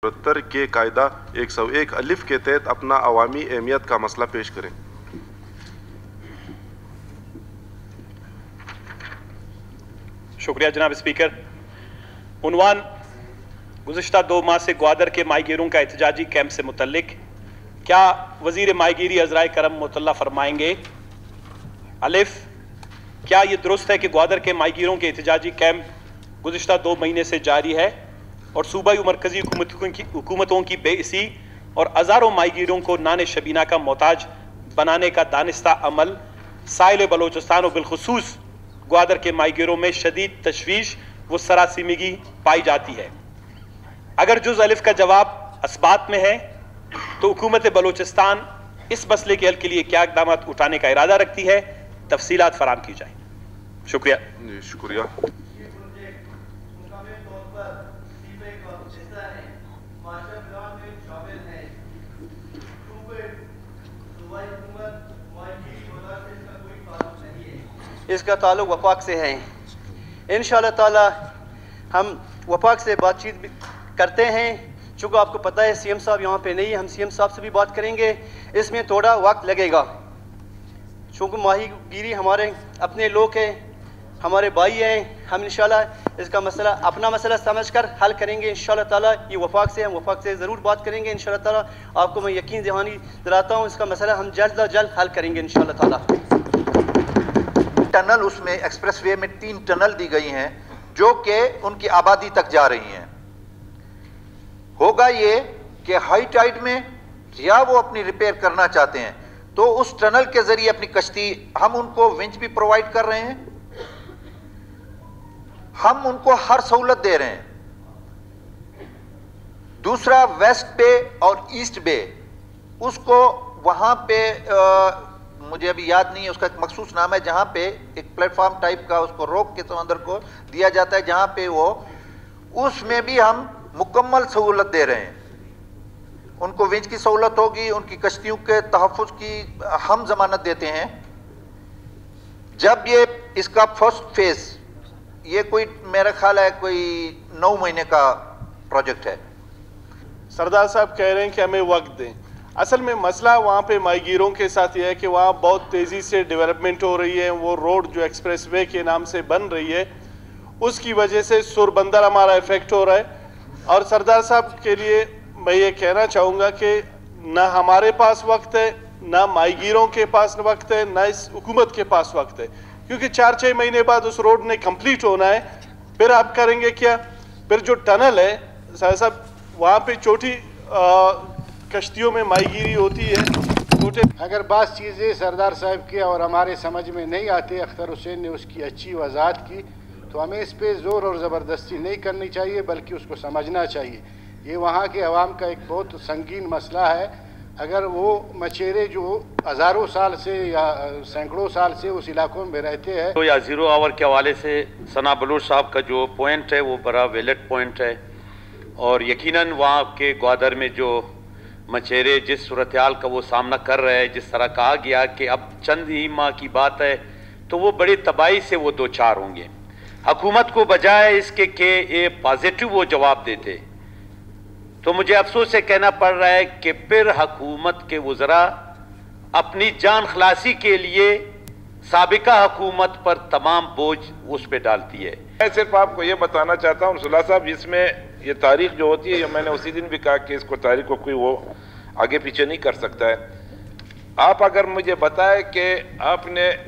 74 के कायदा 101 अलिफ के तहत अपना अवामी अहमियत का मसला पेश करें। शुक्रिया जनाब स्पीकर। उन्वान गुज़िश्ता 2 माह से ग्वादर के माहीगीरों का एहतजाजी कैंप से मुतल्लिक, क्या वज़ीर माहीगीरी अज़राए करम मुतल्ला फरमाएंगे? अलिफ, क्या ये दुरुस्त है कि ग्वादर के माहीगीरों के एहतजाजी कैंप गुज़िश्ता 2 महीने से जारी है और सूबाई मरकज़ी हुकूमतों की बेइसी और हज़ारों माहीगीरों को नान शबीना का मोहताज बनाने का दानिस्ता अमल साहिल बलोचिस्तान और बिलखुसूस ग्वादर के माहीगीरों में शदीद तशवीश व सरासीमगी पाई जाती है? अगर जुज़ अलिफ का जवाब असबात में है तो हुकूमत बलोचिस्तान इस मसले के हल के लिए क्या इक़दाम उठाने का इरादा रखती है? तफसीलात फराम की जाए। शुक्रिया। शुक्रिया। इसका ताल्लुक़ वफाक से है। इंशाअल्लाह ताला हम वफाक से बातचीत भी करते हैं। चूँकि आपको पता है सीएम साहब यहाँ पे नहीं है, हम सीएम साहब से भी बात करेंगे। इसमें थोड़ा वक्त लगेगा चूँकि माहीगीरी हमारे अपने लोग हैं, हमारे भाई हैं। हम इंशाअल्लाह इसका मसला अपना मसला समझकर हल करेंगे इंशाअल्लाह ताला। ये वफाक से हम वफाक से ज़रूर बात करेंगे इंशाअल्लाह ताला। आपको मैं यकीन दहानी दिलाता हूँ इसका मसला हम जल्द अज जल्द हल करेंगे इंशाअल्लाह ताला। टनल, उसमें एक्सप्रेसवे में 3 टनल दी गई हैं जो कि उनकी आबादी तक जा रही हैं। होगा ये कि हाई टाइड में या वो अपनी रिपेयर करना चाहते हैं तो उस टनल के जरिए अपनी कश्ती, हम उनको विंच भी प्रोवाइड कर रहे हैं, हम उनको हर सहूलत दे रहे हैं। दूसरा, वेस्ट बे और ईस्ट बे, उसको वहां पे मुझे अभी याद नहीं है उसका एक मखसूस नाम है, जहां पे एक प्लेटफॉर्म टाइप का उसको रोक के समंदर को दिया जाता है, जहां पे वो, उसमें भी हम मुकम्मल सहूलत दे रहे हैं। उनको विंच की सहूलत होगी, उनकी कश्तियों के तहफ़्फ़ुज़ की हम जमानत देते हैं। जब ये इसका फर्स्ट फेज, ये कोई मेरा ख्याल है कोई 9 महीने का प्रोजेक्ट है। सरदार साहब कह रहे हैं कि हमें वक्त दें। असल में मसला वहाँ पे माहीगीरों के साथ ये है कि वहाँ बहुत तेज़ी से डेवलपमेंट हो रही है। वो रोड जो एक्सप्रेसवे के नाम से बन रही है उसकी वजह से सुरबंदर हमारा इफेक्ट हो रहा है। और सरदार साहब के लिए मैं ये कहना चाहूँगा कि ना हमारे पास वक्त है, ना माहीगीरों के पास वक्त है, ना इस हुकूमत के पास वक्त है, क्योंकि 4-6 महीने बाद उस रोड ने कंप्लीट होना है। फिर आप करेंगे क्या? फिर जो टनल है साहब, वहाँ पे छोटी कश्तियों में माहीगीरी होती है, छोटे। अगर बात चीज़ें सरदार साहब की और हमारे समझ में नहीं आते, अख्तर हुसैन ने उसकी अच्छी वजाहत की, तो हमें इस पे ज़ोर और ज़बरदस्ती नहीं करनी चाहिए बल्कि उसको समझना चाहिए। ये वहाँ के अवाम का एक बहुत संगीन मसला है। अगर वो मचेरे जो हज़ारों साल से या सैकड़ों साल से उस इलाकों में रहते हैं, तो या ज़ीरो आवर के हवाले से सना बलूच साहब का जो पॉइंट है वो बड़ा वैलिड पॉइंट है। और यकीनन वहाँ के ग्वादर में जो मचेरे जिस सूरत हाल का वो सामना कर रहे हैं, जिस तरह कहा गया कि अब चंद ही माह की बात है, तो वो बड़ी तबाही से वो 2-4 होंगे। हुकूमत को बजाय इसके कि ये पॉजिटिव वो जवाब देते, तो मुझे अफसोस से कहना पड़ रहा है कि फिर हुकूमत के वज़रा अपनी जान खलासी के लिए साबिका हुकूमत पर तमाम बोझ उस पर डालती है। मैं सिर्फ आपको ये बताना चाहता हूँ सुला साहब, इसमें ये तारीख जो होती है, मैंने उसी दिन भी कहा कि इसको तारीख को कोई वो आगे पीछे नहीं कर सकता है। आप अगर मुझे बताएं कि आपने